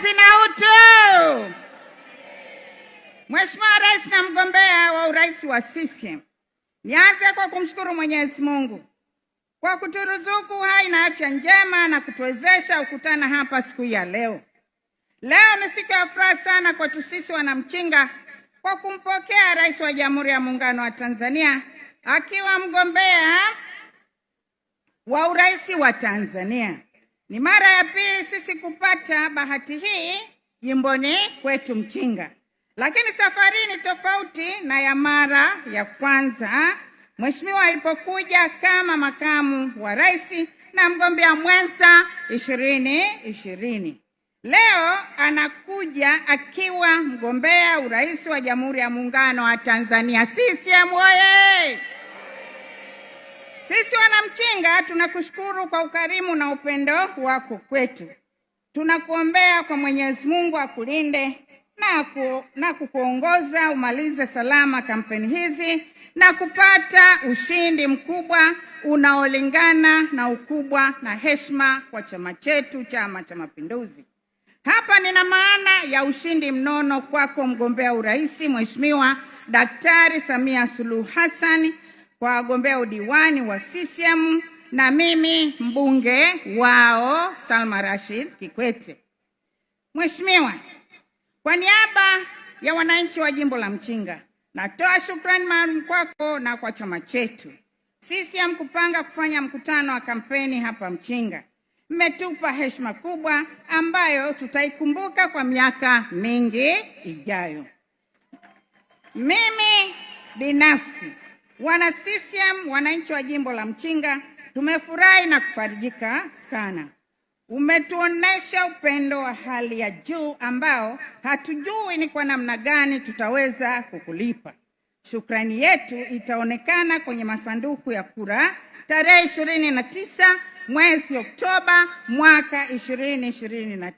Kazi na utu. Mheshimiwa Rais na mgombea wa urais wa CCM, nianze kwa kumshukuru Mwenyezi Mungu kwa kuturuzuku hai na afya njema na kutuwezesha kukutana hapa siku ya leo. Leo ni siku ya furaha sana kwetu sisi wanamchinga kwa kumpokea Rais wa Jamhuri ya Muungano wa Tanzania akiwa mgombea wa urais wa Tanzania. Ni mara ya pili sisi kupata bahati hii jimboni kwetu Mchinga. Lakini safari ni tofauti na ya mara ya kwanza Mheshimiwa alipokuja kama makamu wa rais na mgombea mwenza 2020. Leo anakuja akiwa mgombea urais wa Jamhuri ya Muungano wa Tanzania. CCM oye! Sisi wanamchinga tunakushukuru kwa ukarimu na upendo wako kwetu. Tunakuombea kwa Mwenyezi Mungu akulinde na kukuongoza umalize salama kampeni hizi na kupata ushindi mkubwa unaolingana na ukubwa na heshima kwa chama chetu, Chama cha Mapinduzi. Hapa nina maana ya ushindi mnono kwako mgombea urais Mheshimiwa Daktari Samia Suluhu Hassan, kwa wagombea udiwani wa CCM na mimi mbunge wao Salma Rashid Kikwete. Mheshimiwa, kwa niaba ya wananchi wa jimbo la Mchinga, natoa shukrani maalum kwako na kwa chama chetu CCM kupanga kufanya mkutano wa kampeni hapa Mchinga. Mmetupa heshima kubwa ambayo tutaikumbuka kwa miaka mingi ijayo. Mimi binafsi, wana CCM, wananchi wa jimbo la Mchinga, tumefurahi na kufarijika sana. Umetuonesha upendo wa hali ya juu ambao hatujui ni kwa namna gani tutaweza kukulipa. Shukrani yetu itaonekana kwenye masanduku ya kura tarehe 29 mwezi Oktoba mwaka 2025.